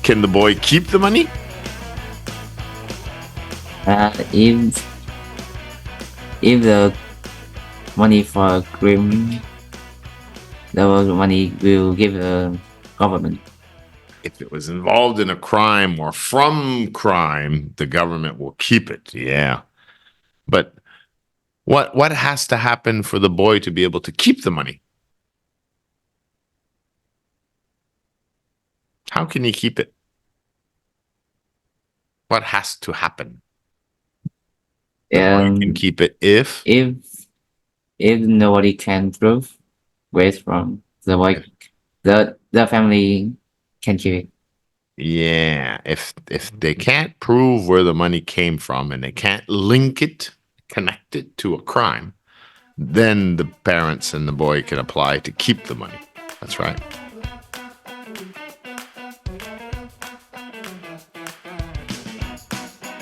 Can the boy keep the money? If the money for crime, the money will give the government. If it was involved in a crime or from crime, the government will keep it. Yeah. But what has to happen for the boy to be able to keep the money? How can he keep it? What has to happen? The boy can keep it if nobody can prove where it's from, the boy, the family can keep it. Yeah, if they can't prove where the money came from and they can't connect it to a crime, then the parents and the boy can apply to keep the money. That's right.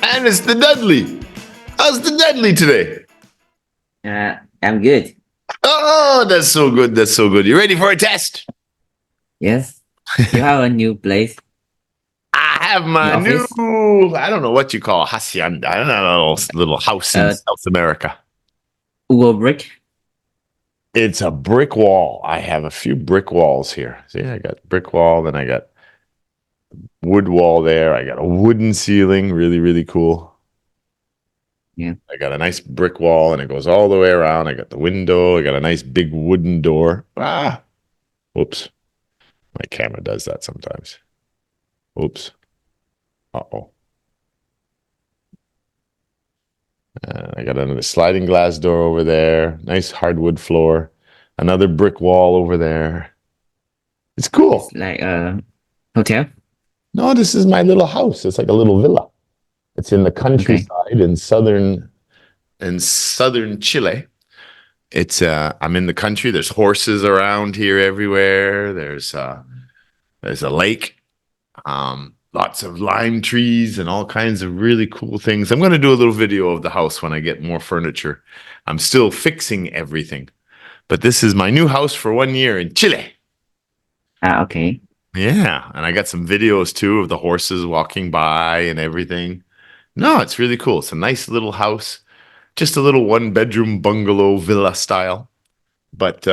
And it's the Dudley. How's the Dudley today? I'm good. Oh, that's so good. That's so good. You ready for a test? Yes. You have a new place? I have my new, I don't know what you call hacienda. I don't know, little house in South America. Brick? It's a brick wall. I have a few brick walls here. See, I got brick wall, then I got wood wall there. I got a wooden ceiling. Really, really cool. Yeah. I got a nice brick wall and it goes all the way around. I got the window. I got a nice big wooden door. Whoops. My camera does that sometimes. Oops. Uh-oh. I got another sliding glass door over there. Nice hardwood floor. Another brick wall over there. It's cool. It's like a hotel? No, this is my little house. It's like a little villa. It's in the countryside in southern Chile. It's I'm in the country. There's horses around here everywhere. There's a lake. Lots of lime trees and all kinds of really cool things. I'm going to do a little video of the house when I get more furniture. I'm still fixing everything. But this is my new house for 1 year in Chile. Okay. Yeah, and I got some videos too of the horses walking by and everything. No, it's really cool. It's a nice little house. Just a little 1-bedroom bungalow villa style. But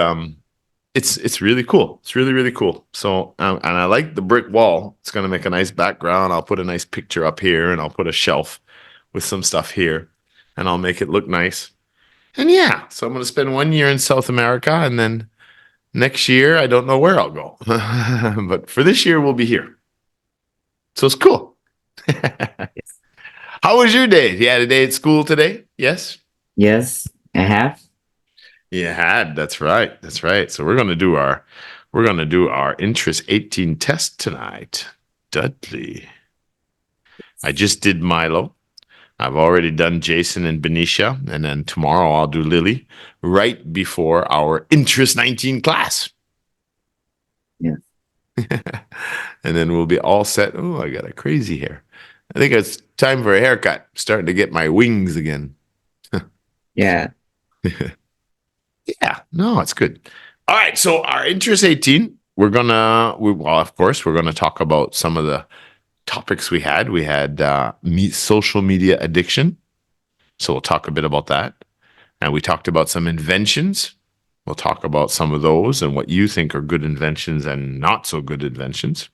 it's really cool. It's really, really cool. So, and I like the brick wall. It's going to make a nice background. I'll put a nice picture up here and I'll put a shelf with some stuff here and I'll make it look nice. And yeah, so I'm going to spend 1 year in South America and then next year, I don't know where I'll go. But for this year, we'll be here. So it's cool. Yes. How was your day? You had a day at school today? Yes? Yes, I have. You had. That's right. That's right. So we're gonna do our interest 18 test tonight. Dudley. I just did Milo. I've already done Jason and Benicia, and then tomorrow I'll do Lily right before our interest 19 class. Yeah. And then we'll be all set. Oh, I got a crazy hair. I think it's time for a haircut. Starting to get my wings again. Yeah. Yeah, no, it's good. All right, so our interest 18, of course, we're gonna talk about some of the topics we had. We had social media addiction, so we'll talk a bit about that. And we talked about some inventions. We'll talk about some of those and what you think are good inventions and not so good inventions.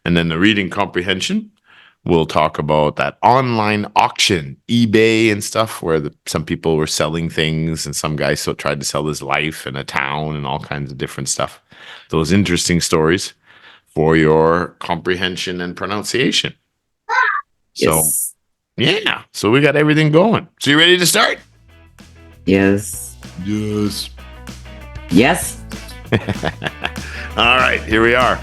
And then the reading comprehension. We'll talk about that online auction, eBay and stuff, where some people were selling things and some guy tried to sell his life in a town and all kinds of different stuff. Those interesting stories for your comprehension and pronunciation. So, yeah. So we got everything going. So you ready to start? Yes. Yes. Yes. All right, here we are.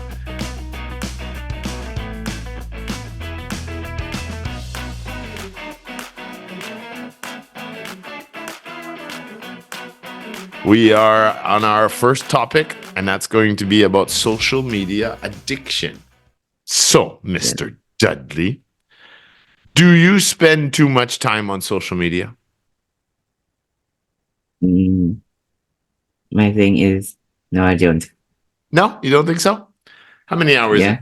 We are on our first topic, and that's going to be about social media addiction. So, Mr. Dudley, do you spend too much time on social media? My thing is, no, I don't. No, you don't think so? How many hours? Yeah.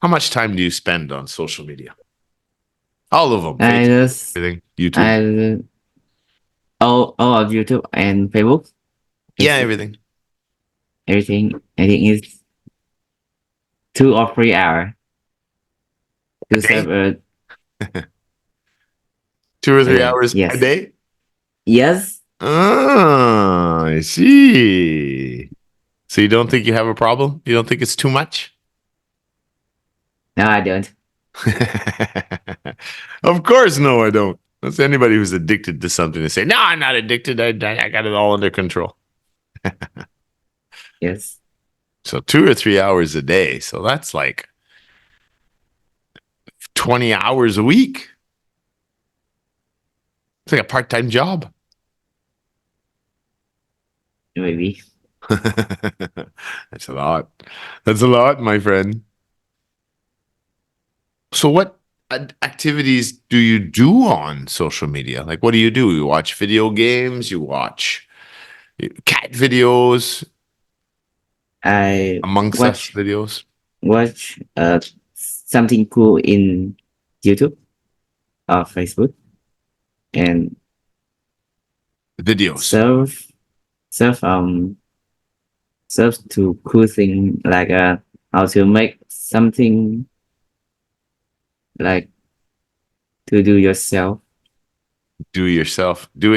How much time do you spend on social media? All of them, I Facebook, just everything, YouTube. I all of YouTube and Facebook. Yeah, It's everything. everything. I think it's 2 or 3 hours A to day? serve a 2 or 3 hours a yes. day? Yes. Ah, I see. So you don't think you have a problem? You don't think it's too much? No, I don't. Of course, no, I don't. That's anybody who's addicted to something to say, no, I'm not addicted. I got it all under control. Yes. So 2 or 3 hours a day. So that's like 20 hours a week. It's like a part-time job. Maybe. That's a lot. That's a lot, my friend. So what activities do you do on social media? Like, what do? You watch video games? You watch cat videos, I amongst us watch videos, watch something cool in YouTube or Facebook and videos. serve serve serve to cool thing like how to make something like to do yourself. Do it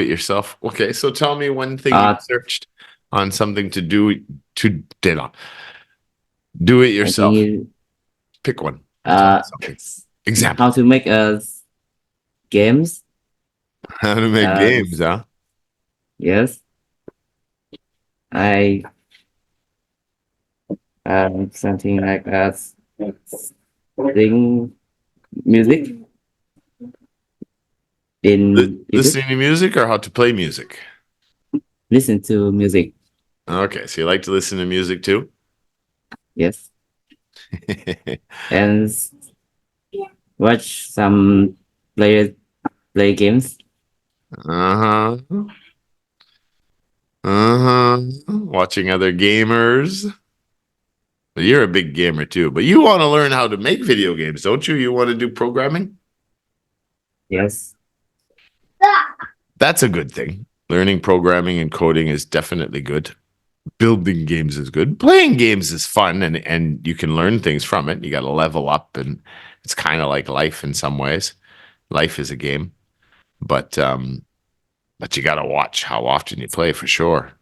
yourself. Okay, so tell me one thing you Uh searched on something to do it I think yourself. Pick one. Tell me uh something. Example. how to make games. How to make games, huh? Yes. I something like sing music in YouTube. Listening to music or how to play music? Listen to music. Okay, so you like to listen to music too? Yes. And watch some play games. Uh-huh. Uh-huh. Watching other gamers. You're a big gamer too, but you want to learn how to make video games, don't you? You want to do programming? Yes. That's a good thing. Learning programming and coding is definitely good. Building games is good. Playing games is fun and you can learn things from it. You got to level up and it's kind of like life in some ways. Life is a game. But you got to watch how often you play for sure.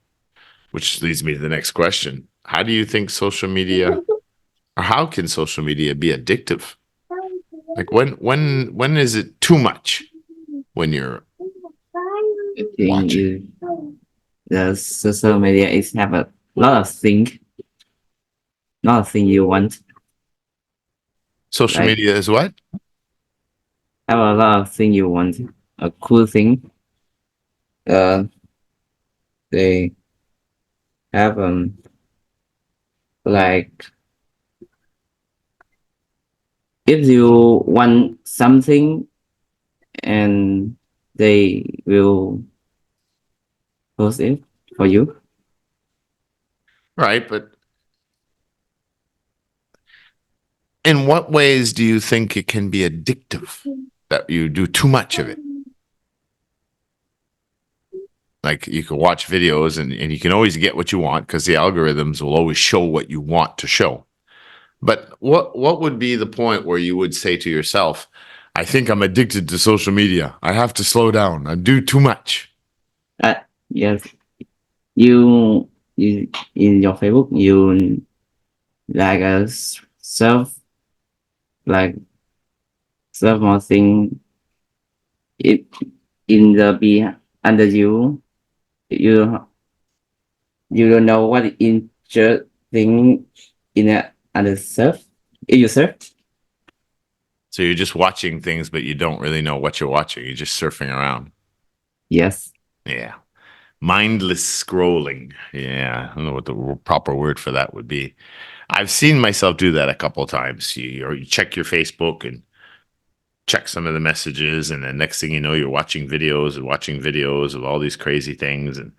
Which leads me to the next question. How do you think social media or how can social media be addictive? Like when is it too much when you're I think watching? the social media is have a lot of thing you want. Social Like media is what? have a lot of thing you want. A cool thing. Uh, they have like if you want something and they will post it for you. Right, but in what ways do you think it can be addictive that you do too much of it? Like you can watch videos and you can always get what you want because the algorithms will always show what you want to show. But what would be the point where you would say to yourself, I think I'm addicted to social media. I have to slow down. I do too much. Yes, you in your Facebook you like serve like serve more thing it in the be under you you don't know what interesting in a under serve if you serve. So you're just watching things, but you don't really know what you're watching. You're just surfing around. Yes. Yeah. Mindless scrolling. Yeah. I don't know what the proper word for that would be. I've seen myself do that a couple of times. You check your Facebook and check some of the messages, and then next thing you know, you're watching videos of all these crazy things, and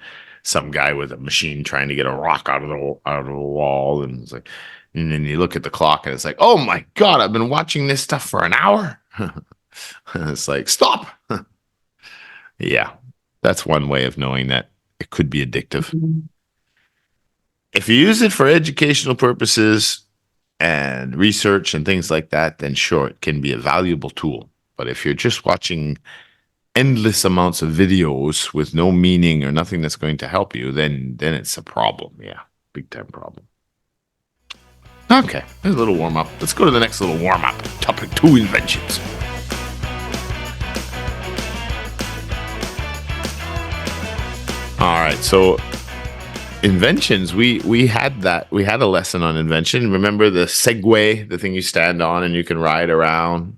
some guy with a machine trying to get a rock out of the wall, and it's like, And then you look at the clock and it's like, oh my God, I've been watching this stuff for an hour. It's like, stop. Yeah, that's one way of knowing that it could be addictive. If you use it for educational purposes and research and things like that, then sure, it can be a valuable tool. But if you're just watching endless amounts of videos with no meaning or nothing that's going to help you, then it's a problem. Yeah, big time problem. Okay, there's a little warm up. Let's go to the next little warm up. Topic 2, inventions. All right, so inventions, we had a lesson on invention. Remember the Segway, the thing you stand on and you can ride around?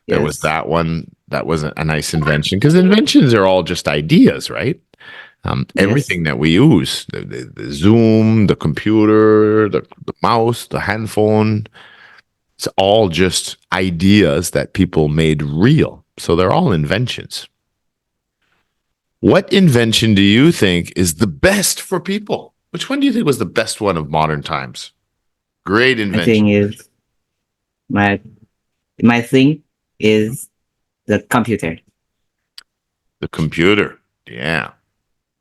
There was Yes. that one. That was a nice invention, because inventions are all just ideas, right? Everything that we use, the Zoom, the computer, the mouse, the handphone, it's all just ideas that people made real. So they're all inventions. What invention do you think is the best for people? Which one do you think was the best one of modern times? Great I invention. think is my thing is the computer. The computer. Yeah.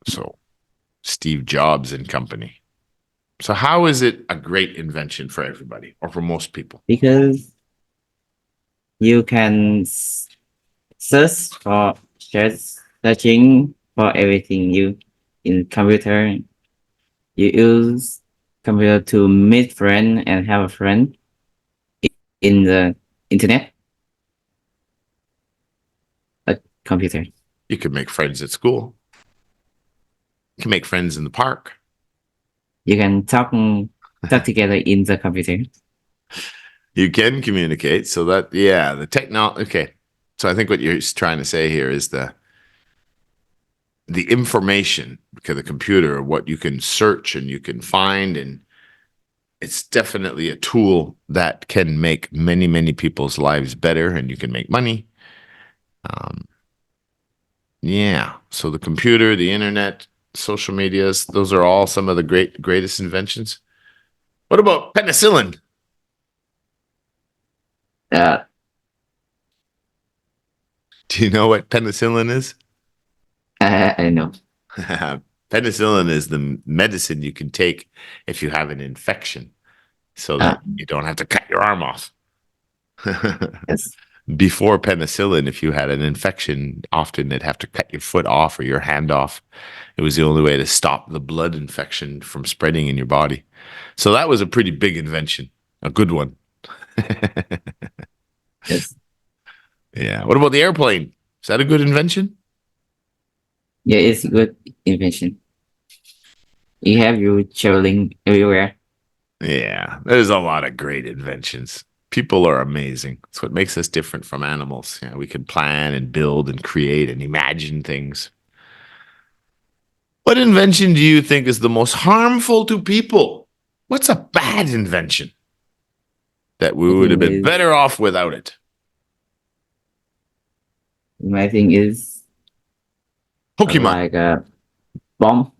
So Steve Jobs and company. So how is it a great invention for everybody or for most people? Because you can search for searching for everything you in computer. You use computer to meet friend and have a friend in the internet. A computer. You can make friends at school. You can make friends in the park. You can talk together in the computer. You can communicate. So that, yeah, the technology. Okay. So I think what you're trying to say here is the information, because the computer, what you can search and you can find, and it's definitely a tool that can make many, many people's lives better, and you can make money. Yeah. So the computer, the internet, social medias, those are all some of the greatest inventions. What about penicillin? Uh, Do you know what penicillin is? I know. Penicillin is the medicine you can take if you have an infection, so that you don't have to cut your arm off. Yes. Before penicillin, if you had an infection, often they'd have to cut your foot off or your hand off. It was the only way to stop the blood infection from spreading in your body. So that was a pretty big invention, a good one. Yes. Yeah. What about the airplane? Is that a good invention? Yeah, it's a good invention. You have you traveling everywhere. Yeah. There's a lot of great inventions. People are amazing. It's what makes us different from animals. Yeah, we can plan and build and create and imagine things. What invention do you think is the most harmful to people? What's a bad invention that we would have been better off without it? My thing is Pokemon. like a bomb.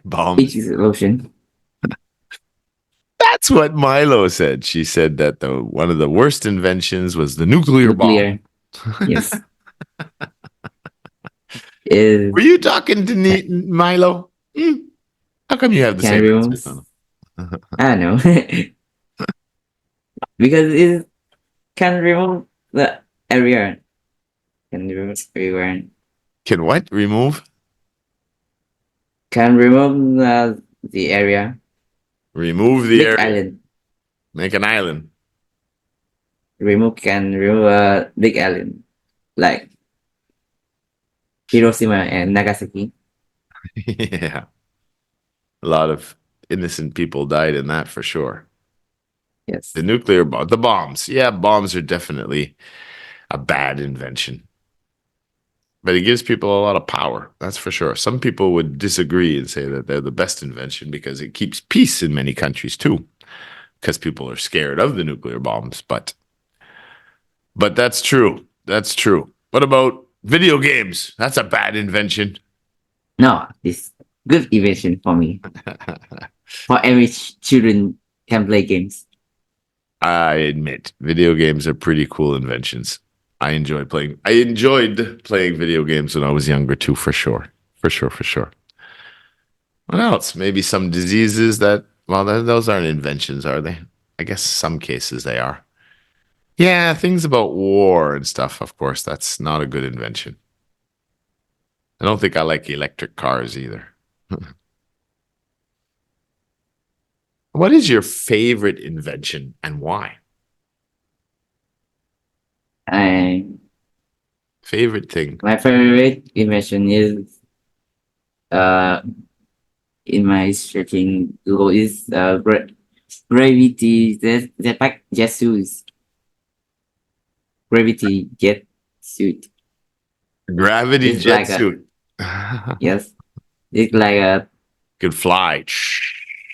Bombs. Explosion. That's what Milo said. She said that one of the worst inventions was the nuclear bomb. Yes. Were you talking to Milo? How come you have the same answer? I know. Because it can remove the area. Can remove everywhere. Can what? Remove? Can remove the area. Remove the area. Island. Make an island. Can remove a big island. Like Hiroshima and Nagasaki. Yeah. A lot of innocent people died in that for sure. Yes. The nuclear bomb, the bombs. Yeah, bombs are definitely a bad invention. But it gives people a lot of power. That's for sure. Some people would disagree and say that they're the best invention because it keeps peace in many countries too, because people are scared of the nuclear bombs. But that's true. That's true. What about video games? That's a bad invention. No, it's good invention for me. For every children can play games. I admit, video games are pretty cool inventions. I enjoyed playing video games when I was younger too, for sure. For sure, for sure. What else? Maybe some diseases that, well, those aren't inventions, are they? I guess some cases they are. Yeah, things about war and stuff, of course, that's not a good invention. I don't think I like electric cars either. What is your favorite invention and why? I Favorite thing? My favorite invention is in my searching Google is gravity jetpack jet suits. Gravity jet suit. Gravity It's jet like a suit. yes. It's like a Could fly.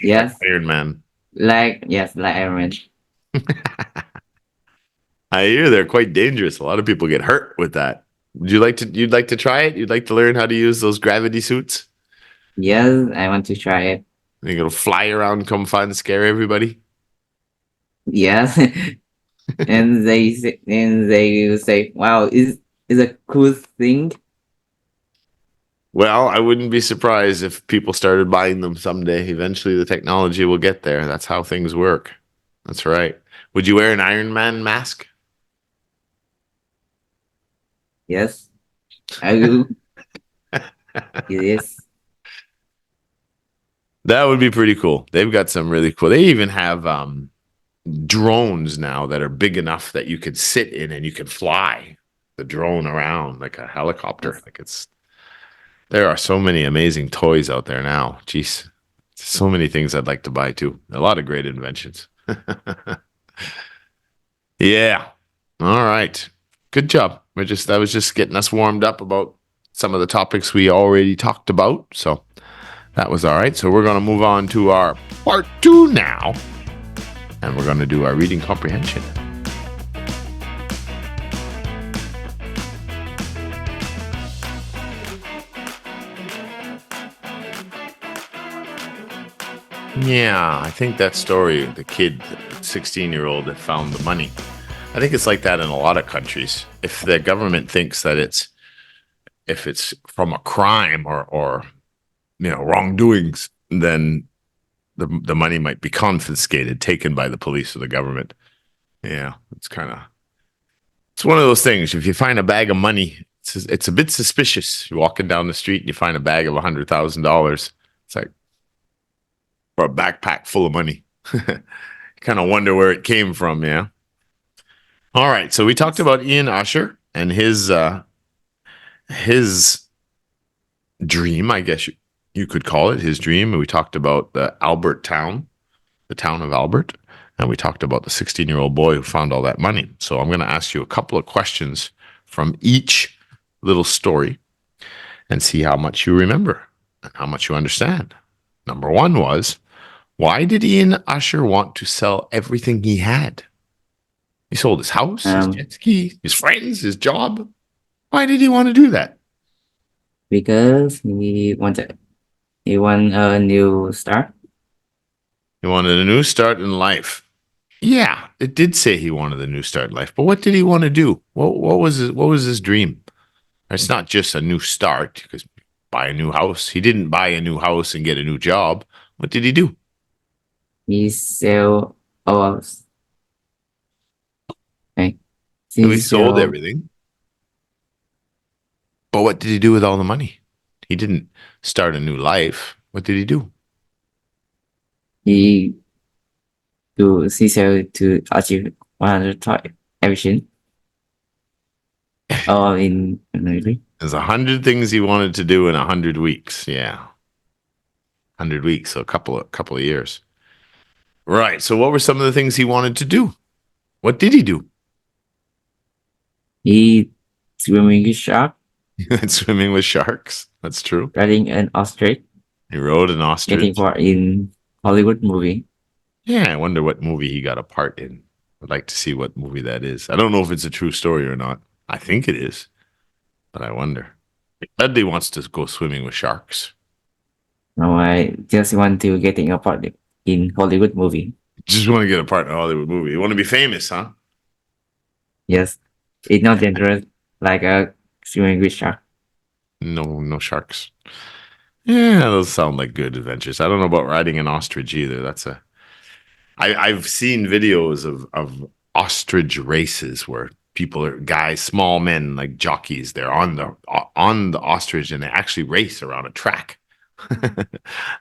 yes. Like Iron Man. Like Iron Man. I hear they're quite dangerous. A lot of people get hurt with that. You'd like to try it? You'd like to learn how to use those gravity suits? Yes, I want to try it. You're gonna fly around, come fun, scare everybody? Yes. and they will say, wow, is a cool thing. Well, I wouldn't be surprised if people started buying them someday. Eventually the technology will get there. That's how things work. That's right. Would you wear an Iron Man mask? Yes. I will. It is. That would be pretty cool. They've got some really cool. They even have drones now that are big enough that you could sit in and you can fly the drone around like a helicopter. Like there are so many amazing toys out there now. Jeez. So many things I'd like to buy too. A lot of great inventions. Yeah. All right. Good job. I was just getting us warmed up about some of the topics we already talked about. So that was all right. So we're going to move on to our part 2 now. And we're going to do our reading comprehension. Yeah, I think that story, the kid, 16-year-old that found the money. I think it's like that in a lot of countries. If the government thinks that if it's from a crime or wrongdoings, then the money might be confiscated, taken by the police or the government. Yeah, it's one of those things. If you find a bag of money, it's a bit suspicious. You're walking down the street and you find a bag of $100,000. It's like, or a backpack full of money. Kind of wonder where it came from. Yeah. All right. So we talked about Ian Usher and his dream, I guess you could call it his dream. We talked about the town of Albert, and we talked about the 16-year-old boy who found all that money. So I'm going to ask you a couple of questions from each little story and see how much you remember and how much you understand. Number 1 was, why did Ian Usher want to sell everything he had? He sold his house, his jet ski, his friends, his job. Why did he want to do that? Because he want a new start. He wanted a new start in life. Yeah, it did say he wanted a new start in life, but what did he want to do? What was his dream? It's not just a new start, because buy a new house. He didn't buy a new house and get a new job. What did he do? He sell all. Okay. So he sold everything. But what did he do with all the money? He didn't start a new life. What did he do? He sell to achieve 100 everything. All in really. There's 100 things he wanted to do in 100 weeks. Yeah. 100 weeks, so a couple of years. Right. So what were some of the things he wanted to do? What did he do? He swimming with shark. Swimming with sharks. That's true. Riding an ostrich. He rode an ostrich. Getting part in Hollywood movie. Yeah, I wonder what movie he got a part in. I'd like to see what movie that is. I don't know if it's a true story or not. I think it is, but I wonder. Dudley wants to go swimming with sharks. No, I just want to getting a part in Hollywood movie. Just want to get a part in a Hollywood movie. You want to be famous, huh? Yes. It's not dangerous like a swimming with shark. No sharks. Yeah, those sound like good adventures. I don't know about riding an ostrich either. I've seen videos of ostrich races where people are guys, small men like jockeys. They're on the ostrich and they actually race around a track,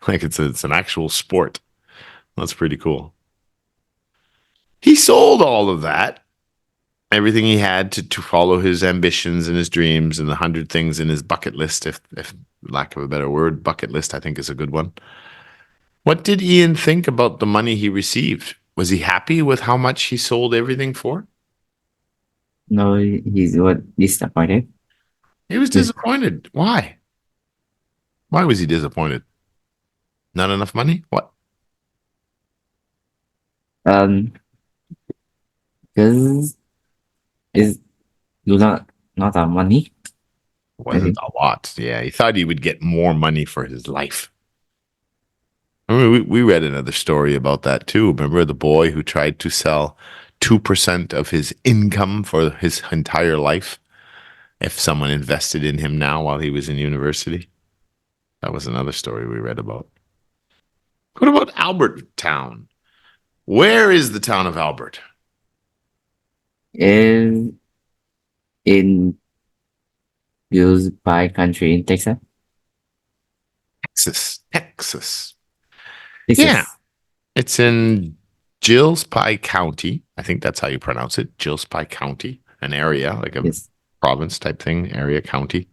like it's an actual sport. That's pretty cool. He sold all of that, everything he had to follow his ambitions and his dreams and the 100 things in his bucket list. If lack of a better word, bucket list I think is a good one. What did Ian think about the money he received? Was he happy with how much he sold everything for? No, he's what disappointed. He was Yes. disappointed. Why? Why was he disappointed? Not enough money? What? Because it's not a money. I Wasn't think. a lot. Yeah, he thought he would get more money for his life. I mean, we read another story about that too. Remember the boy who tried to sell 2% of his income for his entire life if someone invested in him now while he was in university? That was another story we read about. What about Albert Town? Where is the town of Albert? Is in used by country in Texas. Texas. Texas. Yeah, Texas. it's in Gillespie County. I think that's how you pronounce it. Gillespie County, an area, like a Yes. province type thing, area, county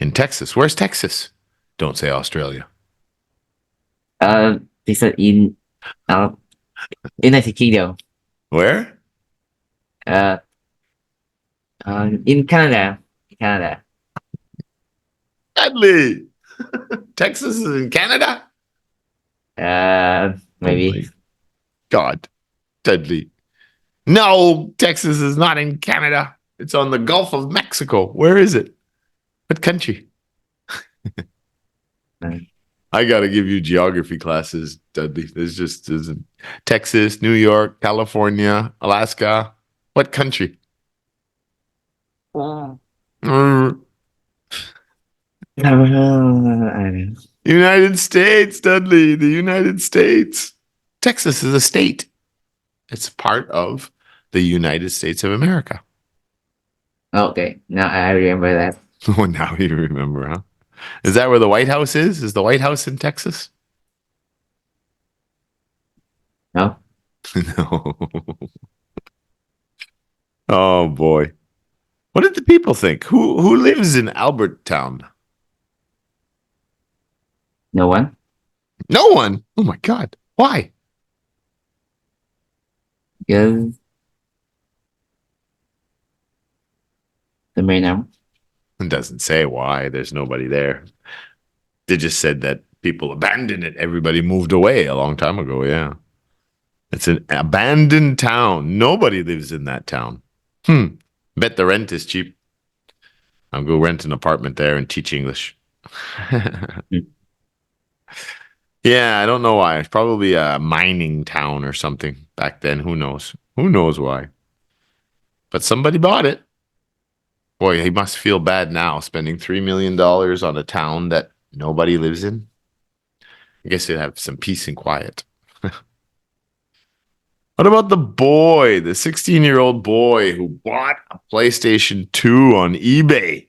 in Texas. Where's Texas? Don't say Australia. Texas in United Kingdom. Where? Uh, in Canada. In Canada. Dudley. Texas is in Canada? Oh Maybe. my God. Dudley. No, Texas is not in Canada. It's on the Gulf of Mexico. Where is it? What country? Uh, I got to give you geography classes, Dudley. There's Texas, New York, California, Alaska. What country? Mm, I don't know. United States, Dudley. The United States. Texas is a state. It's part of the United States of America. Okay, now I remember that. Oh, now you remember, huh? Is that where the White House is? Is the White House in Texas? No, No. Oh boy. What did the people think? Who lives in Albertown? no one. No one. Oh my God. Why? Because the main arm. It doesn't say why. There's nobody there. They just said that people abandoned it. Everybody moved away a long time ago. Yeah. It's an abandoned town. Nobody lives in that town. Bet the rent is cheap. I'll go rent an apartment there and teach English. Yeah, I don't know why. It's probably a mining town or something back then. Who knows? Who knows why? But somebody bought it. Boy, he must feel bad now spending $3 million on a town that nobody lives in. I guess he'd have some peace and quiet. What about the boy, the 16-year-old boy who bought a PlayStation 2 on eBay?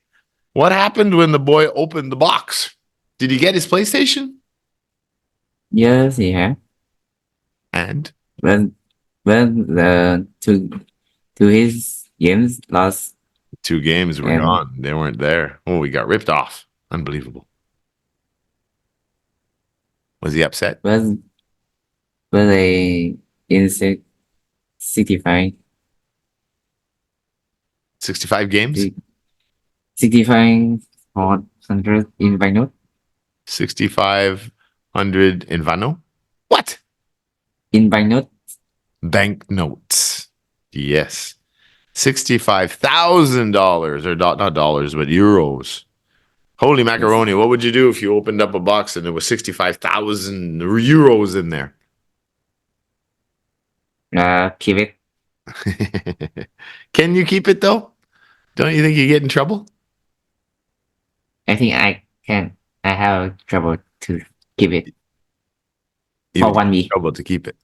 What happened when the boy opened the box? Did he get his PlayStation? Yes, yeah. And When the to his games lost 2 games were and gone. They weren't there. Oh, we got ripped off. Unbelievable. Was he upset? was a insect 65 65 games? 65 or 100 in vinyl 6,500 in Vano? What? in vinyl. Banknotes. Yes. $65,000 or not dollars, but euros. Holy macaroni. What would you do if you opened up a box and there was 65,000 euros in there? Keep it. Can you keep it though? Don't you think you get in trouble? I think I can. I have trouble to keep it for Even 1 week. trouble to keep it.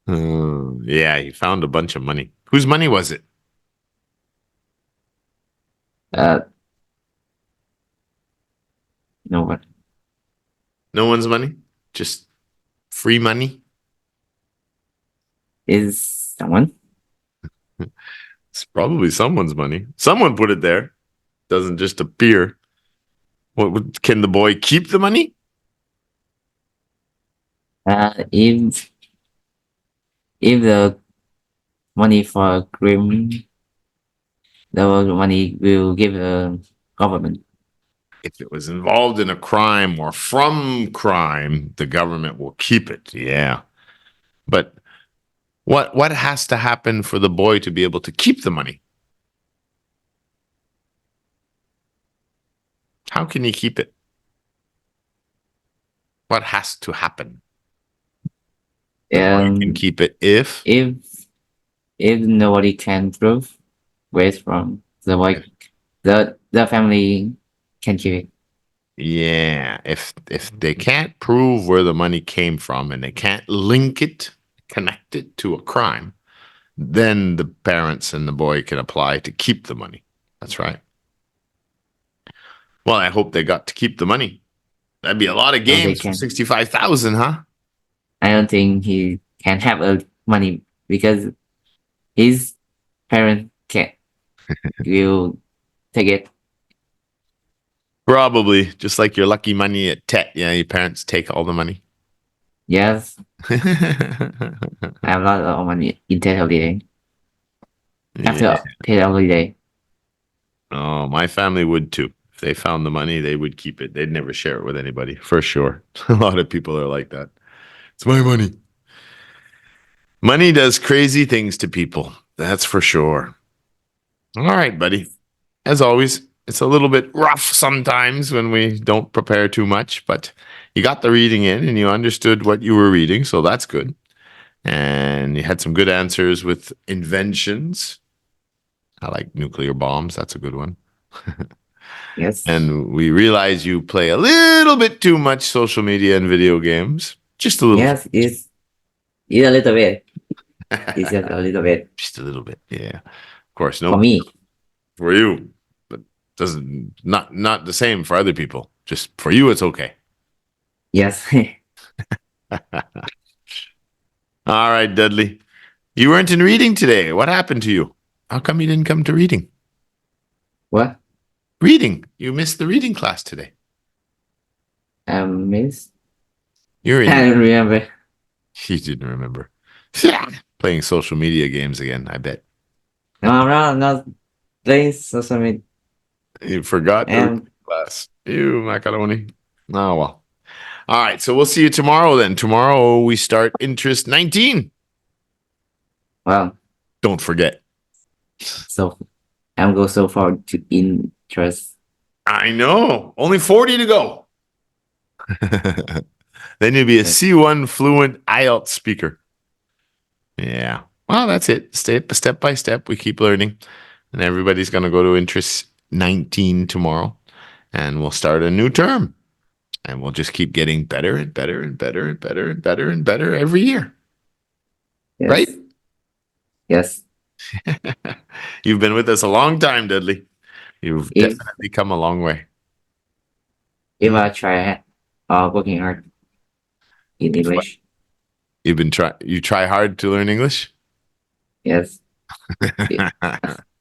Yeah, he found a bunch of money. Whose money was it? Uh, no what No one's money? Just free money? is someone? It's probably someone's money. Someone put it there. Doesn't just appear. Can the boy keep the money? If the money for crime, the money will give the government. If it was involved in a crime or from crime, the government will keep it. Yeah. But what has to happen for the boy to be able to keep the money? How can he keep it? What has to happen? The boy can keep it if If nobody can prove where it's from, the boy, the family can keep it. yeah, if they can't prove where the money came from and they can't link it, connect it to a crime, then the parents and the boy can apply to keep the money. That's right. Well, I hope they got to keep the money. That'd be a lot of No, they games for can. 65,000, huh? I don't think he can have a money because his parents can will take it. Probably just like your lucky money at TET. Yeah, your parents take all the money. Yes, I have a lot of money in Ted holiday. After Yeah. Ted holiday. Oh, my family would too. If they found the money, they would keep it. They'd never share it with anybody, for sure. A lot of people are like that. It's my money. Money does crazy things to people. That's for sure. All right, buddy. As always, it's a little bit rough sometimes when we don't prepare too much, but you got the reading in and you understood what you were reading, so that's good. And you had some good answers with inventions. I like nuclear bombs. That's a good one. Yes. And we realize you play a little bit too much social media and video games. Just a little. Yes, it's a little bit. It's just a little bit Just a little bit. Yeah. Of course, for no me. for you, but doesn't not the same for other people. Just for you, it's okay. Yes. All right, Dudley. You weren't in reading today. What happened to you? How come you didn't come to reading? What? Reading. You missed the reading class today. Miss? You're I in. don't remember. You didn't remember. Playing social media games again, I bet. No, I'm not playing social media. You forgot the reading class. Ew, macaroni. Oh, well. All right, so we'll see you tomorrow then. Tomorrow we start interest 19. Well, Don't forget. so I'm go so far to interest. I know. Only 40 to go. Then you'll be a C1 fluent IELTS speaker. Yeah. Well, that's it. Step by step, we keep learning. And everybody's going to go to interest 19 tomorrow. And we'll start a new term. And we'll just keep getting better and better and better and better and better and better every year. Yes. Right? Yes. You've been with us a long time, Dudley. You've definitely come a long way. If I try working hard in English. You try hard to learn English? Yes.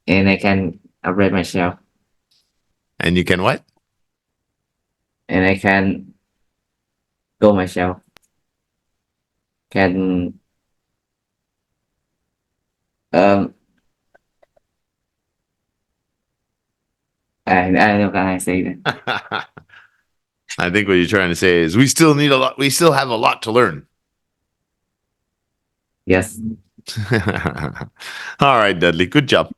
And I can upgrade myself. And you can what? And I can go myself. Can I don't know how I say that. I think what you're trying to say is we still have a lot to learn. Yes. All right, Dudley. Good job.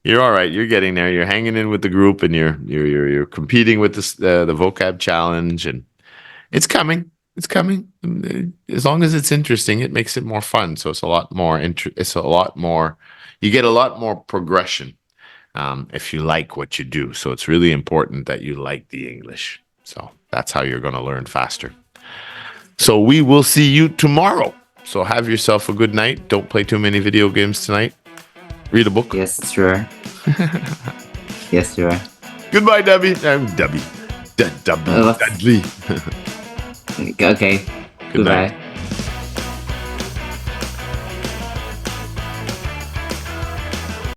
You're all right. You're getting there. You're hanging in with the group, and you're competing with the vocab challenge, and it's coming. It's coming. As long as it's interesting, it makes it more fun. So it's a lot more. It's a lot more. You get a lot more progression if you like what you do. So it's really important that you like the English. So that's how you're going to learn faster. So we will see you tomorrow. So have yourself a good night. Don't play too many video games tonight. Read a book. Yes, sure. Yes, sure. Goodbye, Debbie. Dudley. Okay. Good night. Goodbye.